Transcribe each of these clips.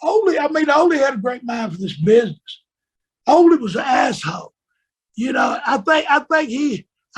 Ole had a great mind for this business. Ole was an asshole. I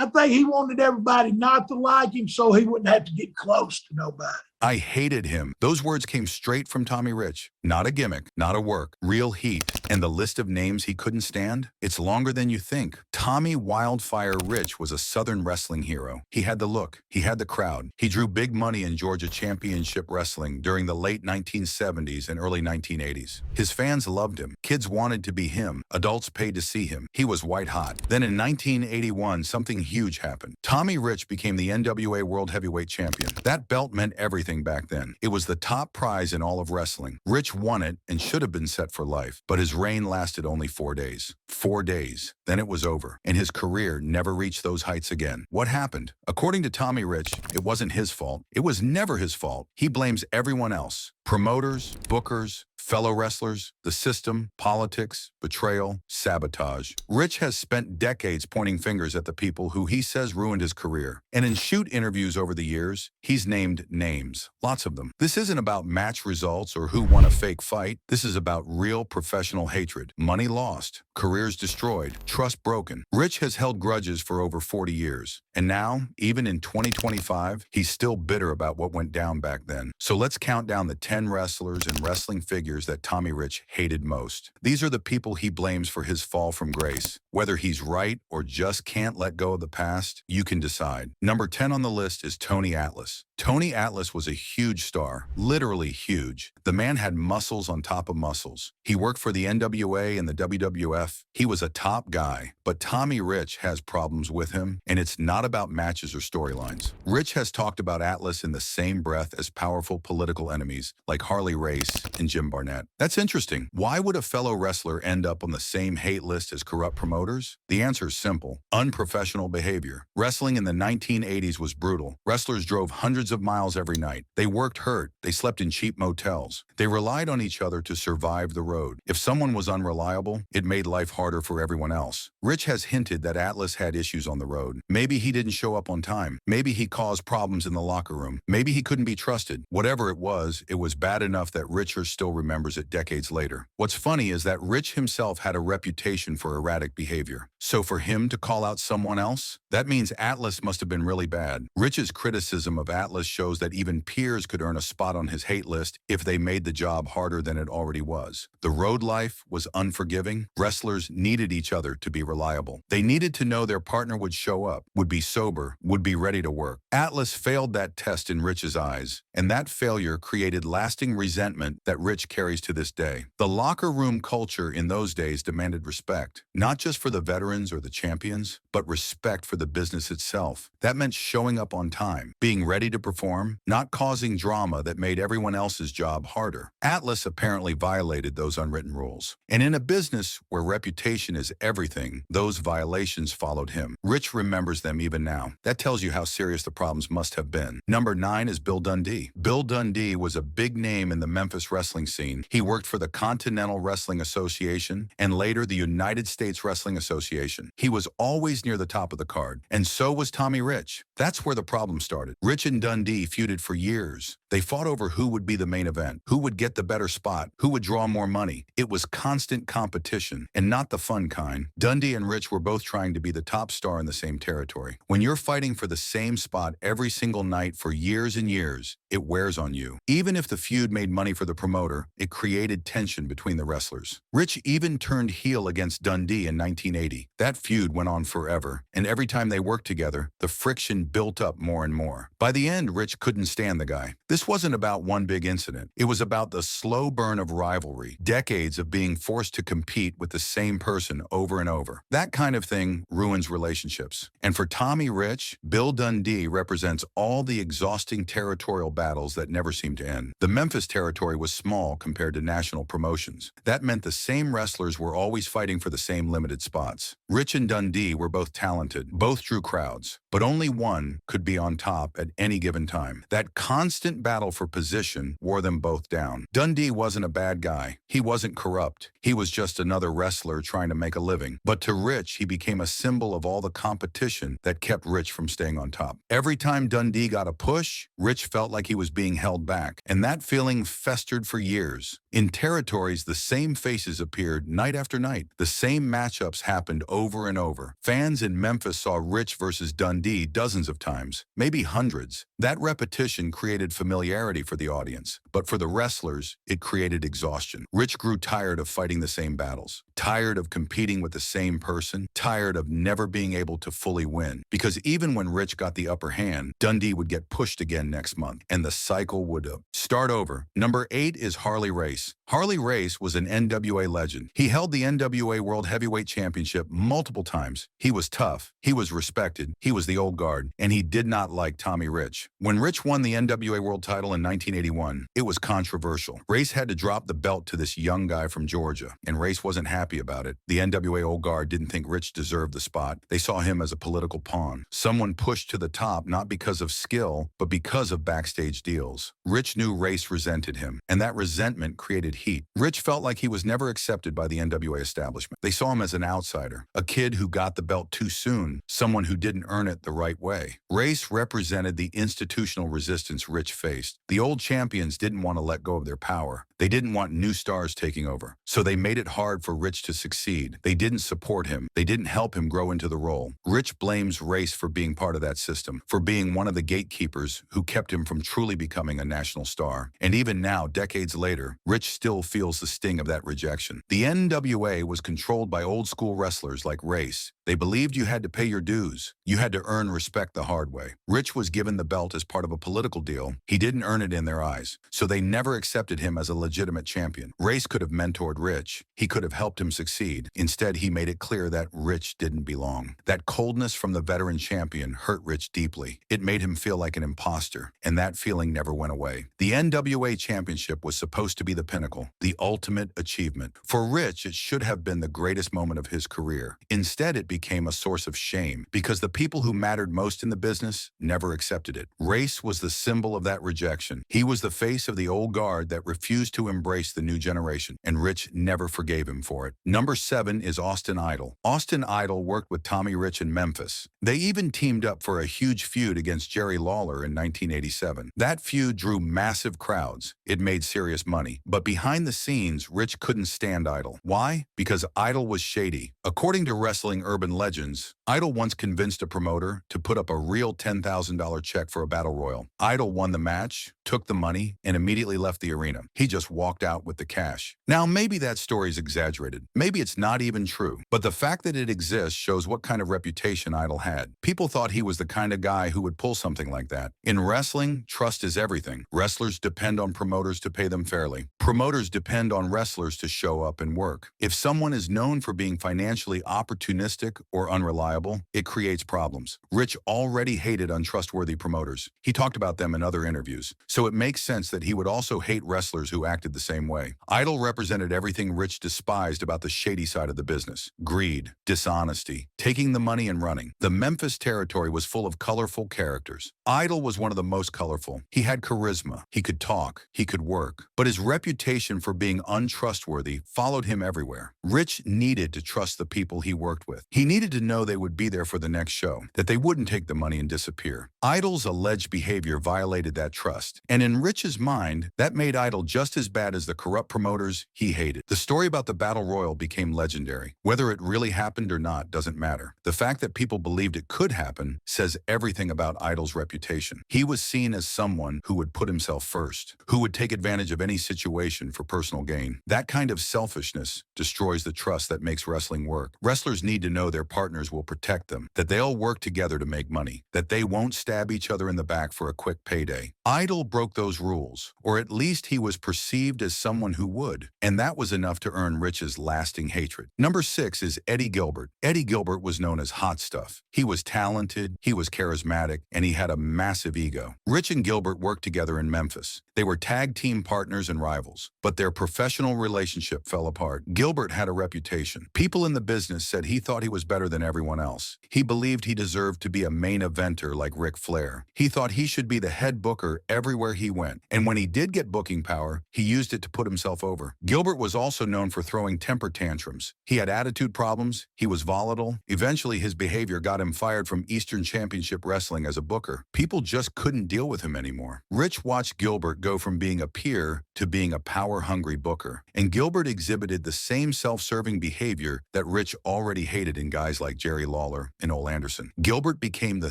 think he wanted everybody not to like him so he wouldn't have to get close to nobody. I hated him. Those words came straight from Tommy Rich. Not a gimmick, not a work, real heat. And the list of names he couldn't stand? It's longer than you think. Tommy Wildfire Rich was a Southern wrestling hero. He had the look. He had the crowd. He drew big money in Georgia Championship Wrestling during the late 1970s and early 1980s. His fans loved him. Kids wanted to be him. Adults paid to see him. He was white hot. Then in 1981, something huge happened. Tommy Rich became the NWA World Heavyweight Champion. That belt meant everything back then. It was the top prize in all of wrestling. Rich won it and should have been set for life, but his reign lasted only 4 days. 4 days. Then it was over, and his career never reached those heights again. What happened? According to Tommy Rich, it wasn't his fault. It was never his fault. He blames everyone else. Promoters, bookers, fellow wrestlers, the system, politics, betrayal, sabotage. Rich has spent decades pointing fingers at the people who he says ruined his career. And in shoot interviews over the years, he's named names. Lots of them. This isn't about match results or who won a fake fight. This is about real professional hatred. Money lost, careers destroyed, trust broken. Rich has held grudges for over 40 years. And now, even in 2025, he's still bitter about what went down back then. So let's count down the 10 wrestlers and wrestling figures that Tommy Rich hated most. These are the people he blames for his fall from grace. Whether he's right or just can't let go of the past, you can decide. Number 10 on the list is Tony Atlas. Tony Atlas was a huge star, literally huge. The man had muscles on top of muscles. He worked for the NWA and the WWF. He was a top guy, but Tommy Rich has problems with him, and it's not about matches or storylines. Rich has talked about Atlas in the same breath as powerful political enemies like Harley Race and Jim Barnett. That's interesting. Why would a fellow wrestler end up on the same hate list as corrupt promoters? The answer is simple: unprofessional behavior. Wrestling in the 1980s was brutal. Wrestlers drove hundreds of miles every night. They worked hurt. They slept in cheap motels. They relied on each other to survive the road. If someone was unreliable, it made life harder for everyone else. Rich has hinted that Atlas had issues on the road. Maybe he didn't show up on time. Maybe he caused problems in the locker room. Maybe he couldn't be trusted. Whatever it was bad enough that Richard still remembers it decades later. What's funny is that Rich himself had a reputation for erratic behavior. So for him to call out someone else, that means Atlas must have been really bad. Rich's criticism of Atlas shows that even peers could earn a spot on his hate list if they made the job harder than it already was. The road life was unforgiving. Wrestlers needed each other to be reliable. They needed to know their partner would show up, would be sober, would be ready to work. Atlas failed that test in Rich's eyes, and that failure created lasting resentment that Rich carries to this day. The locker room culture in those days demanded respect, not just for the veterans or the champions, but respect for the business itself. That meant showing up on time, being ready to perform, not causing drama that made everyone else's job harder. Atlas apparently violated those unwritten rules. And in a business where reputation is everything, those violations followed him. Rich remembers them even now. That tells you how serious the problems must have been. Number 9 is Bill Dundee. Bill Dundee was a big name in the Memphis wrestling scene. He worked for the Continental Wrestling Association and later the United States Wrestling Association. He was always near the top of the card, and so was Tommy Rich. That's where the problem started. Rich and Dundee feuded for years. They fought over who would be the main event, who would get the better spot, who would draw more money. It was constant competition, and not the fun kind. Dundee and Rich were both trying to be the top star in the same territory. When you're fighting for the same spot every single night for years and years, it wears on you. Even if the feud made money for the promoter, it created tension between the wrestlers. Rich even turned heel against Dundee in 1980. That feud went on forever, and every time they worked together, the friction built up more and more. By the end, Rich couldn't stand the guy. This wasn't about one big incident. It was about the slow burn of rivalry, decades of being forced to compete with the same person over and over. That kind of thing ruins relationships. And for Tommy Rich, Bill Dundee represents all the exhausting territorial battles that never seem to end. The Memphis territory was small compared to national promotions. That meant the same wrestlers were always fighting for the same limited spots. Rich and Dundee were both talented, both drew crowds, but only one could be on top at any given time. That constant battle for position wore them both down. Dundee wasn't a bad guy. He wasn't corrupt. He was just another wrestler trying to make a living. But to Rich, he became a symbol of all the competition that kept Rich from staying on top. Every time Dundee got a push, Rich felt like he was being held back, and that feeling festered for years. In territories, the same faces appeared night after night. The same matchups happened over and over. Fans in Memphis saw Rich versus Dundee dozens of times, maybe hundreds. That repetition created familiarity for the audience, but for the wrestlers, it created exhaustion. Rich grew tired of fighting the same battles, tired of competing with the same person, tired of never being able to fully win. Because even when Rich got the upper hand, Dundee would get pushed again next month, and the cycle would start over. Number 8 is Harley Race. Harley Race was an NWA legend. He held the NWA World Heavyweight Championship multiple times. He was tough, he was respected, he was the old guard, and he did not like Tommy Rich. When Rich won the NWA World title in 1981, it was controversial. Race had to drop the belt to this young guy from Georgia, and Race wasn't happy about it. The NWA old guard didn't think Rich deserved the spot. They saw him as a political pawn, someone pushed to the top not because of skill, but because of backstage deals. Rich knew Race resented him, and that resentment created heat. Rich felt like he was never accepted by the NWA establishment. They saw him as an outsider, a kid who got the belt too soon, someone who didn't earn it the right way. Race represented the institutional resistance Rich faced. The old champions didn't want to let go of their power. They didn't want new stars taking over. So they made it hard for Rich to succeed. They didn't support him. They didn't help him grow into the role. Rich blames Race for being part of that system, for being one of the gatekeepers who kept him from truly becoming a national star. And even now, decades later, Rich still feels the sting of that rejection. The NWA was controlled by old school wrestlers like Race. They believed you had to pay your dues. You had to earn respect the hard way. Rich was given the belt as part of a political deal. He didn't earn it in their eyes, so they never accepted him as a legitimate champion. Race could have mentored Rich. He could have helped him succeed. Instead, he made it clear that Rich didn't belong. That coldness from the veteran champion hurt Rich deeply. It made him feel like an imposter, and that feeling never went away. The NWA Championship was supposed to be the pinnacle, the ultimate achievement. For Rich, it should have been the greatest moment of his career. Instead, it became a source of shame because the people who mattered most in the business never accepted it. Race was the symbol of that rejection. He was the face of the old guard that refused to embrace the new generation, and Rich never forgave him for it. Number 7 is Austin Idol. Austin Idol worked with Tommy Rich in Memphis. They even teamed up for a huge feud against Jerry Lawler in 1987. That feud drew massive crowds. It made serious money. But behind the scenes, Rich couldn't stand Idol. Why? Because Idol was shady. According to wrestling urban legends, Idol once convinced a promoter to put up a real $10,000 check for a battle royal. Idol won the match, took the money, and immediately left the arena. He just walked out with the cash. Now, maybe that story's exaggerated. Maybe it's not even true. But the fact that it exists shows what kind of reputation Idol had. People thought he was the kind of guy who would pull something like that. In wrestling, trust is everything. Wrestlers depend on promoters to pay them fairly. Promoters depend on wrestlers to show up and work. If someone is known for being financially opportunistic or unreliable, it creates problems. Rich already hated untrustworthy promoters. He talked about them in other interviews. So it makes sense that he would also hate wrestlers who acted the same way. Idol represented everything Rich despised about the shady side of the business. Greed, dishonesty, taking the money and running. The Memphis territory was full of colorful characters. Idol was one of the most colorful. He had charisma. He could talk. He could work. But his reputation for being untrustworthy followed him everywhere. Rich needed to trust the people he worked with. He needed to know they would be there for the next show, that they wouldn't take the money and disappear. Idol's alleged behavior violated that trust. And in Rich's mind, that made Idol just as bad as the corrupt promoters he hated. The story about the Battle Royal became legendary. Whether it really happened or not doesn't matter. The fact that people believed it could happen says everything about Idol's reputation. He was seen as someone who would put himself first, who would take advantage of any situation for personal gain. That kind of selfishness destroys the trust that makes wrestling work. Wrestlers need to know their partners will protect them, that they'll work together to make money, that they won't stab each other in the back for a quick payday. Idol broke those rules, or at least he was perceived as someone who would, and that was enough to earn Rich's lasting hatred. Number 6 is Eddie Gilbert. Eddie Gilbert was known as Hot Stuff. He was talented, he was charismatic, and he had a massive ego. Rich and Gilbert worked together in Memphis. They were tag team partners and rivals. rivals, but their professional relationship fell apart. Gilbert had a reputation. People in the business said he thought he was better than everyone else. He believed he deserved to be a main eventer like Ric Flair. He thought he should be the head booker everywhere he went. And when he did get booking power, he used it to put himself over. Gilbert was also known for throwing temper tantrums. He had attitude problems. He was volatile. Eventually, his behavior got him fired from Eastern Championship Wrestling as a booker. People just couldn't deal with him anymore. Rich watched Gilbert go from being a peer to being a power-hungry booker. And Gilbert exhibited the same self-serving behavior that Rich already hated in guys like Jerry Lawler and Ole Anderson. Gilbert became the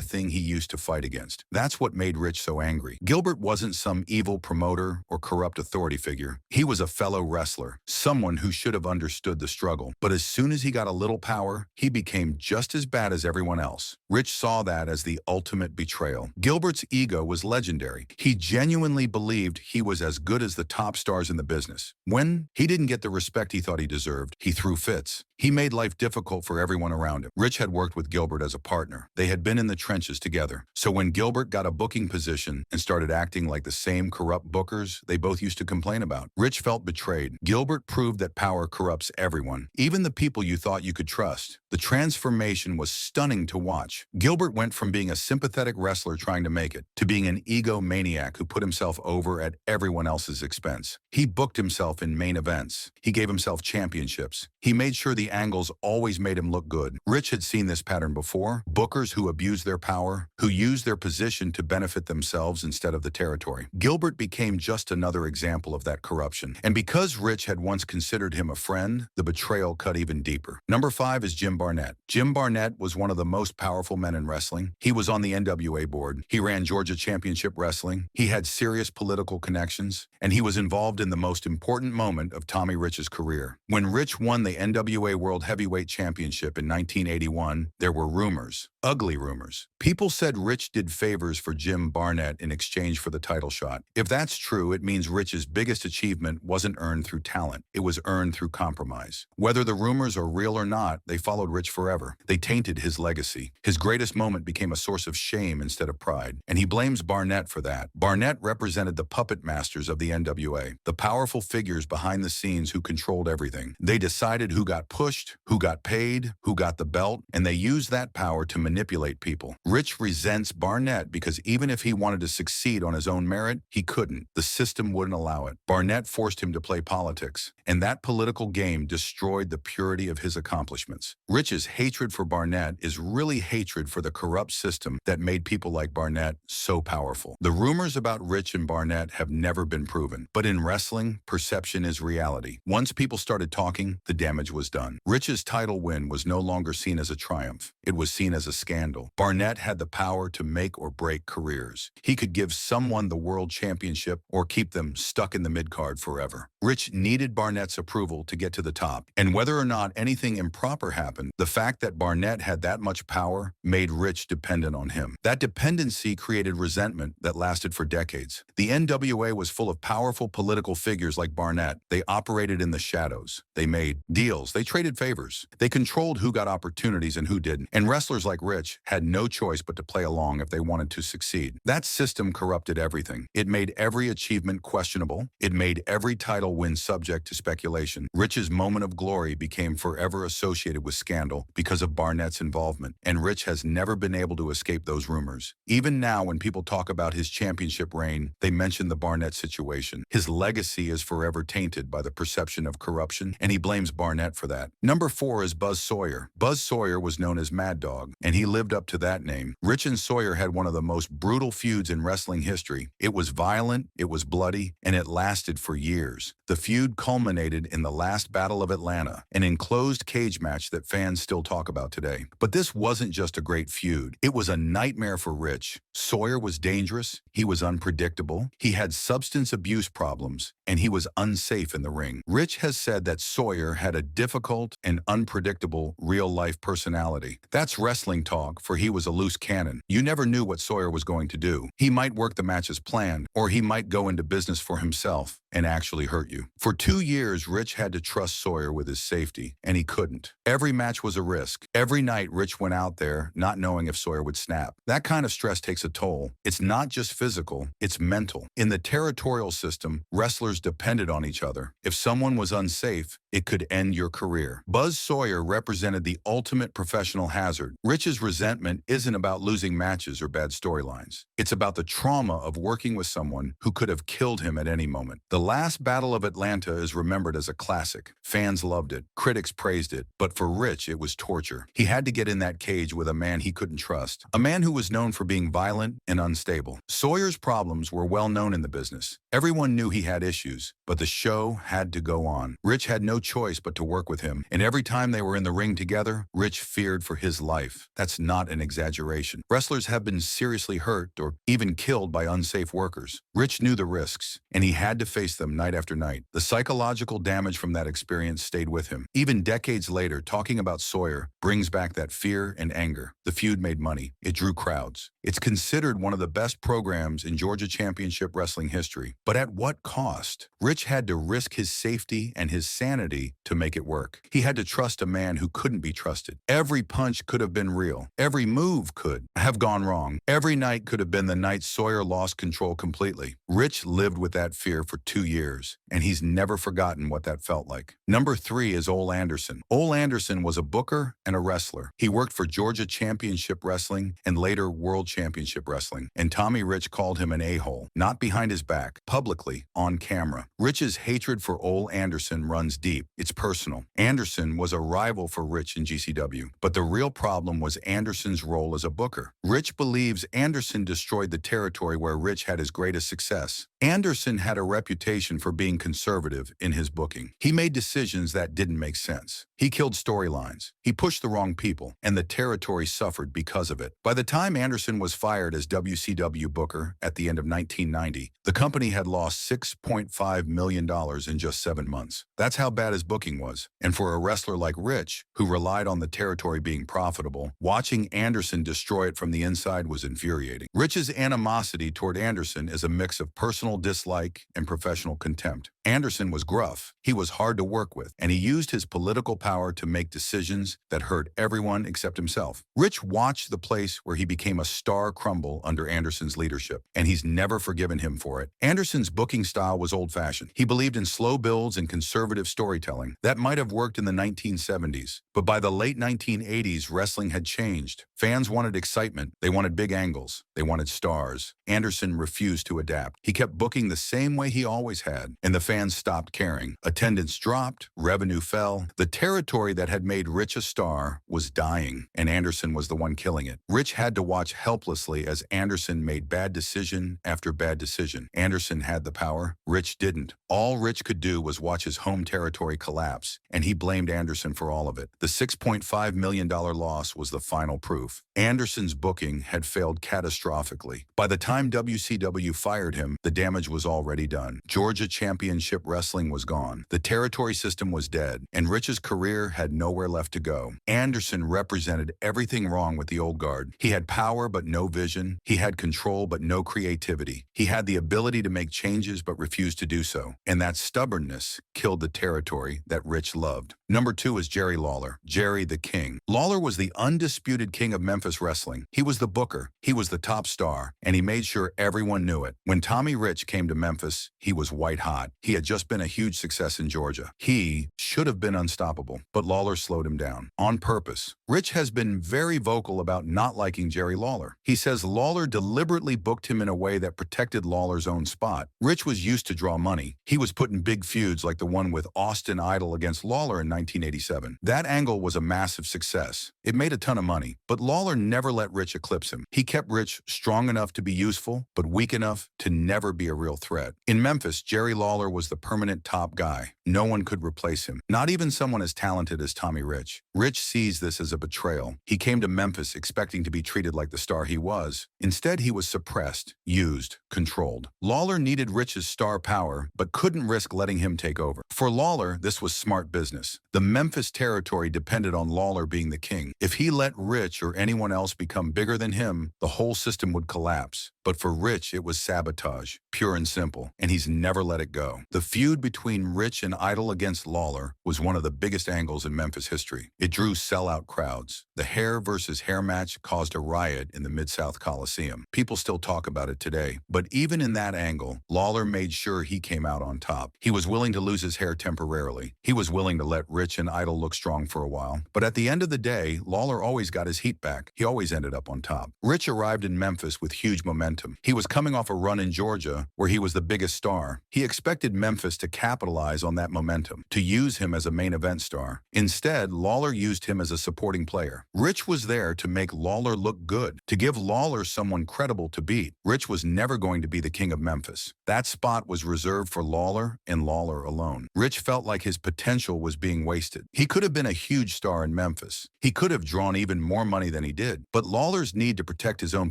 thing he used to fight against. That's what made Rich so angry. Gilbert wasn't some evil promoter or corrupt authority figure. He was a fellow wrestler, someone who should have understood the struggle. But as soon as he got a little power, he became just as bad as everyone else. Rich saw that as the ultimate betrayal. Gilbert's ego was legendary. He genuinely believed he was as good as the top stars in the business. When he didn't get the respect he thought he deserved, he threw fits. He made life difficult for everyone around him. Rich had worked with Gilbert as a partner. They had been in the trenches together. So when Gilbert got a booking position and started acting like the same corrupt bookers they both used to complain about, Rich felt betrayed. Gilbert proved that power corrupts everyone, even the people you thought you could trust. The transformation was stunning to watch. Gilbert went from being a sympathetic wrestler trying to make it to being an egomaniac who put himself over at everyone else's expense. He booked himself in main events. He gave himself championships. He made sure the angles always made him look good. Rich had seen this pattern before. Bookers who abused their power, who used their position to benefit themselves instead of the territory. Gilbert became just another example of that corruption. And because Rich had once considered him a friend, the betrayal cut even deeper. Number 5 is Jim Barnett. Jim Barnett was one of the most powerful men in wrestling. He was on the NWA board. He ran Georgia Championship Wrestling. He had serious political connections, and he was involved in the most important moment of Tommy Rich's career. When Rich won the NWA World Heavyweight Championship in 1981, there were rumors. Ugly rumors. People said Rich did favors for Jim Barnett in exchange for the title shot. If that's true, it means Rich's biggest achievement wasn't earned through talent. It was earned through compromise. Whether the rumors are real or not, they followed Rich forever. They tainted his legacy. His greatest moment became a source of shame instead of pride, and he blames Barnett for that. Barnett represented the puppet masters of the NWA, the powerful figures behind the scenes who controlled everything. They decided who got pushed, who got paid, who got the belt, and they used that power to manipulate people. Rich resents Barnett because even if he wanted to succeed on his own merit, he couldn't. The system wouldn't allow it. Barnett forced him to play politics, and that political game destroyed the purity of his accomplishments. Rich's hatred for Barnett is really hatred for the corrupt system that made people like Barnett so powerful. The rumors about Rich and Barnett have never been proven, but in wrestling, perception is reality. Once people started talking, the damage was done. Rich's title win was no longer seen as a triumph. It was seen as a scandal. Barnett had the power to make or break careers. He could give someone the world championship or keep them stuck in the mid-card forever. Rich needed Barnett's approval to get to the top. And whether or not anything improper happened, the fact that Barnett had that much power made Rich dependent on him. That dependency created resentment that lasted for decades. The NWA was full of powerful political figures like Barnett. They operated in the shadows. They made deals. They traded favors. They controlled who got opportunities and who didn't. And wrestlers like Rich had no choice but to play along if they wanted to succeed. That system corrupted everything. It made every achievement questionable. It made every title win subject to speculation. Rich's moment of glory became forever associated with scandal because of Barnett's involvement, and Rich has never been able to escape those rumors. Even now, when people talk about his championship reign, they mention the Barnett situation. His legacy is forever tainted by the perception of corruption, and he blames Barnett for that. Number 4 is Buzz Sawyer. Buzz Sawyer was known as Mad Dog, and he lived up to that name. Rich and Sawyer had one of the most brutal feuds in wrestling history. It was violent, it was bloody, and it lasted for years. The feud culminated in the last Battle of Atlanta, an enclosed cage match that fans still talk about today. But this wasn't just a great feud. It was a nightmare for Rich. Sawyer was dangerous, he was unpredictable, he had substance abuse problems, and he was unsafe in the ring. Rich has said that Sawyer had a difficult and unpredictable real-life personality. That's wrestling talk, for he was a loose cannon. You never knew what Sawyer was going to do. He might work the match as planned, or he might go into business for himself and actually hurt you. For 2 years, Rich had to trust Sawyer with his safety, and he couldn't. Every match was a risk. Every night, Rich went out there not knowing if Sawyer would snap. That kind of stress takes a toll. It's not just physical, it's mental. In the territorial system, wrestlers depended on each other. If someone was unsafe, it could end your career. Buzz Sawyer represented the ultimate professional hazard. Rich's resentment isn't about losing matches or bad storylines. It's about the trauma of working with someone who could have killed him at any moment. The last Battle of Atlanta is remembered as a classic. Fans loved it. Critics praised it. But for Rich, it was torture. He had to get in that cage with a man he couldn't trust. A man who was known for being violent and unstable. Sawyer's problems were well known in the business. Everyone knew he had issues, but the show had to go on. Rich had no choice but to work with him, and every time they were in the ring together, Rich feared for his life. That's not an exaggeration. Wrestlers have been seriously hurt or even killed by unsafe workers. Rich knew the risks, and he had to face them night after night. The psychological damage from that experience stayed with him. Even decades later, talking about Sawyer brings back that fear and anger. The feud made money. It drew crowds. It's considered one of the best programs in Georgia Championship Wrestling history. But at what cost? Rich had to risk his safety and his sanity to make it work. He had to trust a man who couldn't be trusted. Every punch could have been real. Every move could have gone wrong. Every night could have been the night Sawyer lost control completely. Rich lived with that fear for 2 years, and he's never forgotten what that felt like. Number 3 is Ole Anderson. Ole Anderson was a booker and a wrestler. He worked for Georgia Championship Wrestling and later World Championship Wrestling, and Tommy Rich called him an a-hole, not behind his back, publicly, on camera. Rich's hatred for Ole Anderson runs deep. It's personal. Anderson was a rival for Rich in GCW, but the real problem was Anderson's role as a booker. Rich believes Anderson destroyed the territory where Rich had his greatest success. Anderson had a reputation for being conservative in his booking. He made decisions that didn't make sense. He killed storylines. He pushed the wrong people, and the territory suffered because of it. By the time Anderson was fired as WCW booker at the end of 1990, the company had lost $6.5 million in just 7 months. That's how bad his booking was. And for a wrestler like Rich, who relied on the territory being profitable, watching Anderson destroy it from the inside was infuriating. Rich's animosity toward Anderson is a mix of personal dislike and professional contempt. Anderson was gruff, he was hard to work with, and he used his political power to make decisions that hurt everyone except himself. Rich watched the place where he became a star crumble under Anderson's leadership, and he's never forgiven him for it. Anderson's booking style was old-fashioned. He believed in slow builds and conservative storytelling. That might have worked in the 1970s, but by the late 1980s, wrestling had changed. Fans wanted excitement. They wanted big angles. They wanted stars. Anderson refused to adapt. He kept booking the same way he always had, and the fans stopped caring. Attendance dropped, revenue fell. The territory that had made Rich a star was dying, and Anderson was the one killing it. Rich had to watch helplessly as Anderson made bad decision after bad decision. Anderson had the power. Rich didn't. All Rich could do was watch his home territory collapse, and he blamed Anderson for all of it. The $6.5 million loss was the final proof. Anderson's booking had failed catastrophically. By the time WCW fired him, the damage was already done. Georgia Championship Wrestling was gone. The territory system was dead, and Rich's career had nowhere left to go. Anderson represented everything wrong with the old guard. He had power but no vision. He had control but no creativity. He had the ability to make changes but refused to do so. And that stubbornness killed the territory that Rich loved. Number 2 is Jerry Lawler, Jerry the King. Lawler was the undisputed king of Memphis wrestling. He was the booker. He was the top star, and he made sure everyone knew it. When Tommy Rich came to Memphis, he was white hot. He had just been a huge success in Georgia. He should have been unstoppable, but Lawler slowed him down on purpose. Rich has been very vocal about not liking Jerry Lawler. He says Lawler deliberately booked him in a way that protected Lawler's own spot. Rich was used to draw money. He was put in big feuds like the one with Austin Idol against Lawler in 1987. That angle was a massive success. It made a ton of money, but Lawler never let Rich eclipse him. He kept Rich strong enough to be useful, but weak enough to never be a real threat. In Memphis, Jerry Lawler was the permanent top guy. No one could replace him, not even someone as talented as Tommy Rich. Rich sees this as a betrayal. He came to Memphis expecting to be treated like the star he was. Instead, he was suppressed, used, controlled. Lawler needed Rich's star power, but couldn't risk letting him take over. For Lawler, this was smart business. The Memphis territory depended on Lawler being the king. If he let Rich or anyone else become bigger than him, the whole system would collapse. But for Rich, it was sabotage, pure and simple, and he's never let it go. The feud between Rich and Idol against Lawler was one of the biggest angles in Memphis history. It drew sellout crowds. The hair versus hair match caused a riot in the Mid-South Coliseum. People still talk about it today. But even in that angle, Lawler made sure he came out on top. He was willing to lose his hair temporarily. He was willing to let Rich and Idol look strong for a while. But at the end of the day, Lawler always got his heat back. He always ended up on top. Rich arrived in Memphis with huge momentum. He was coming off a run in Georgia where he was the biggest star. He expected Memphis to capitalize on that momentum, to use him as a main event star. Instead, Lawler used him as a supporting player. Rich was there to make Lawler look good, to give Lawler someone credible to beat. Rich was never going to be the king of Memphis. That spot was reserved for Lawler and Lawler alone. Rich felt like his potential was being wasted. He could have been a huge star in Memphis. He could have drawn even more money than he did. But Lawler's need to protect his own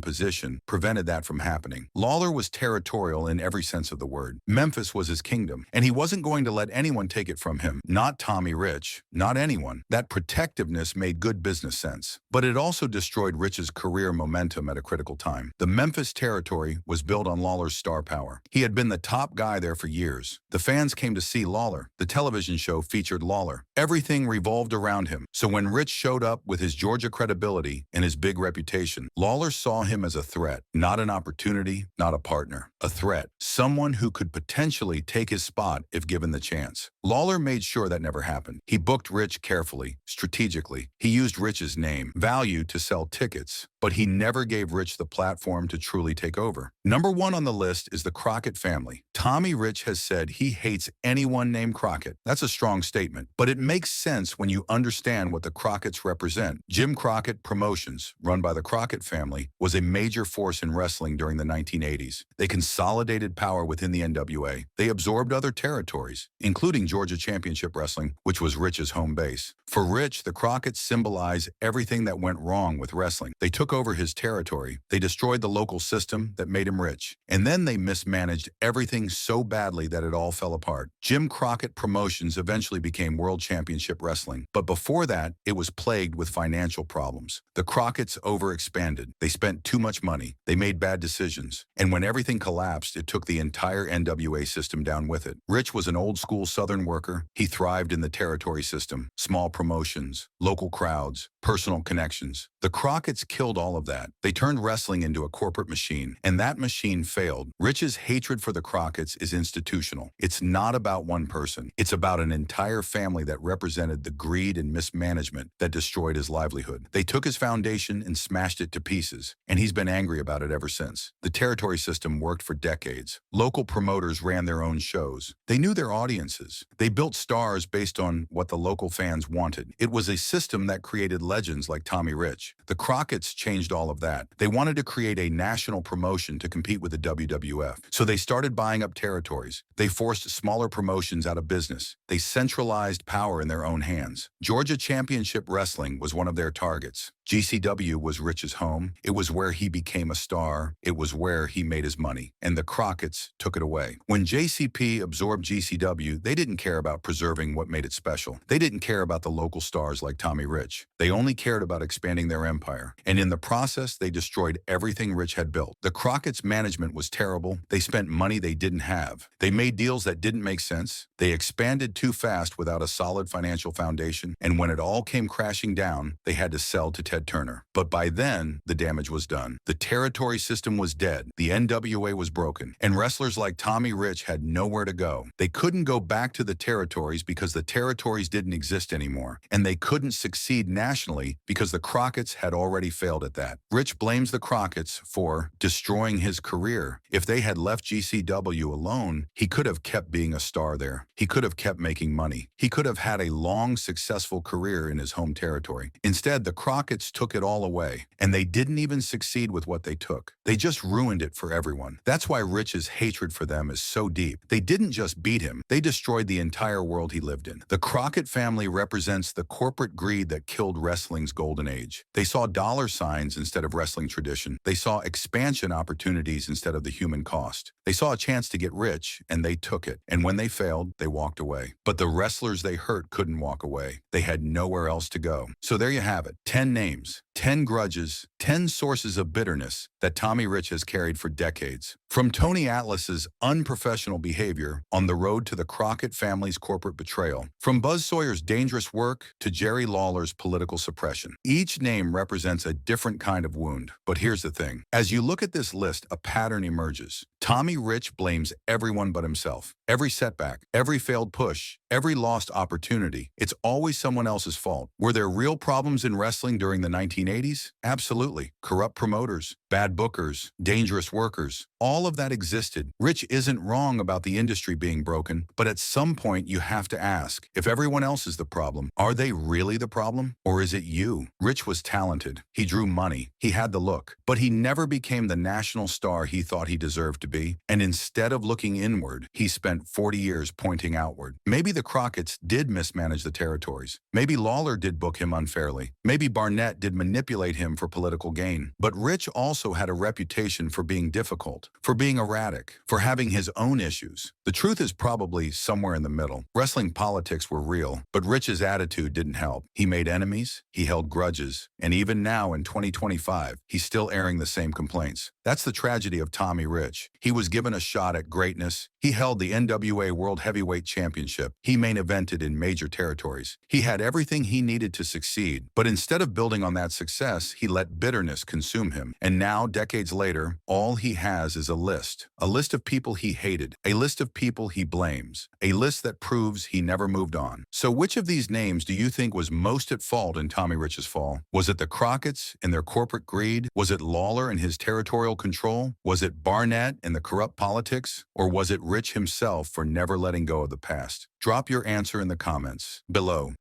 position prevented that from happening. Lawler was territorial in every sense of the word. Memphis was his kingdom, and he wasn't going to let anyone take it from him. Not Tommy Rich, not anyone. That protectiveness made good business sense. But it also destroyed Rich's career momentum at a critical time. The Memphis territory was built on Lawler's star power. He had been the top guy there for years. The fans came to see Lawler. The television show featured Lawler. Everything revolved around him. So when Rich showed up with his Georgia credibility and his big reputation, Lawler saw him as a threat, not an opportunity, not a partner. A threat. Someone who could potentially take his spot if given the chance. Lawler made sure that never happened. He booked Rich carefully, strategically. He used Rich's name, value to sell tickets, but he never gave Rich the platform to truly take over. Number one on the list is the Crockett family. Tommy Rich has said he hates anyone named Crockett. That's a strong statement, but it makes sense when you understand what the Crocketts represent. Jim Crockett Promotions, run by the Crockett family, was a major force in wrestling during the 1980s. They consolidated power within the NWA. They absorbed other territories, including Georgia Championship Wrestling, which was Rich's home base. For Rich, the Crocketts symbolize everything that went wrong with wrestling. They took over his territory. They destroyed the local system that made him rich. And then they mismanaged everything so badly that it all fell apart. Jim Crockett Promotions eventually became World Championship Wrestling. But before that, it was plagued with financial problems. The Crocketts overexpanded. They spent too much money. They made bad decisions. And when everything collapsed, it took the entire NWA system down with it. Rich was an old-school Southern worker. He thrived in the territory system, small promotions, local crowds, personal connections. The Crocketts killed all of that. They turned wrestling into a corporate machine, and that machine failed. Rich's hatred for the Crocketts is institutional. It's not about one person. It's about an entire family that represented the greed and mismanagement that destroyed his livelihood. They took his foundation and smashed it to pieces, and he's been angry about it ever since. The territory system worked for decades. Local promoters ran their own shows. They knew their audiences. They built stars based on what the local fans wanted. It was a system that created legends like Tommy Rich. The Crocketts changed all of that. They wanted to create a national promotion to compete with the WWF. So they started buying up territories. They forced smaller promotions out of business. They centralized power in their own hands. Georgia Championship Wrestling was one of their targets. GCW was Rich's home. It was where he became a star. It was where he made his money. And the Crocketts took it away. When JCP absorbed GCW, they didn't care about preserving what made it special. They didn't care about the local stars like Tommy Rich. They only cared about expanding their empire. And in the process, they destroyed everything Rich had built. The Crockett's management was terrible. They spent money they didn't have. They made deals that didn't make sense. They expanded too fast without a solid financial foundation. And when it all came crashing down, they had to sell to Ted Turner. But by then, the damage was done. The territory system was dead. The NWA was broken. And wrestlers like Tommy Rich had nowhere to go. They couldn't go back to the territories because the territories didn't exist anymore. And they couldn't succeed nationally because the Crockett's had already failed at that. Rich blames the Crockett's for destroying his career. If they had left GCW alone, he could have kept being a star there. He could have kept making money. He could have had a long, successful career in his home territory. Instead, the Crockett's took it all away, and they didn't even succeed with what they took. They just ruined it for everyone. That's why Rich's hatred for them is so deep. They didn't just beat him, they destroyed the entire world he lived in. The Crockett family represents the corporate greed that killed wrestling's golden age. They saw dollar signs instead of wrestling tradition. They saw expansion opportunities instead of the human cost. They saw a chance to get rich, and they took it. And when they failed, they walked away. But the wrestlers they hurt couldn't walk away. They had nowhere else to go. So there you have it. 10 names, 10 grudges, 10 sources of bitterness that Tommy Rich has carried for decades. From Tony Atlas's unprofessional behavior on the road to the Crockett family's corporate betrayal, from Buzz Sawyer's dangerous work to Jerry Lawler's political suppression, each name represents a different kind of wound. But here's the thing. As you look at this list, a pattern emerges. Tommy Rich blames everyone but himself. Every setback, every failed push, every lost opportunity, it's always someone else's fault. Were there real problems in wrestling during the 1980s? Absolutely. Corrupt promoters, bad bookers, dangerous workers, all of that existed. Rich isn't wrong about the industry being broken, but at some point you have to ask, if everyone else is the problem, are they really the problem? Or is it you? Rich was talented. He drew money. He had the look. But he never became the national star he thought he deserved to be. And instead of looking inward, he spent 40 years pointing outward. Maybe the Crockett's did mismanage the territories. Maybe Lawler did book him unfairly. Maybe Barnett did manipulate him for political gain. But Rich also had a reputation for being difficult, for being erratic, for having his own issues. The truth is probably somewhere in the middle. Wrestling politics were real, but Rich's attitude didn't help. He made enemies, he held grudges, and even now in 2025, he's still airing the same complaints. That's the tragedy of Tommy Rich. He was given a shot at greatness. He held the NWA World Heavyweight Championship. He main evented in major territories. He had everything he needed to succeed, but instead of building on that success, he let bitterness consume him. And now, decades later, all he has is a list of people he hated, a list of people he blames, a list that proves he never moved on. So which of these names do you think was most at fault in Tommy Rich's fall? Was it the Crockett's and their corporate greed? Was it Lawler and his territorial control? Was it Barnett and the corrupt politics? Or was it Rich himself for never letting go of the past? Drop your answer in the comments below.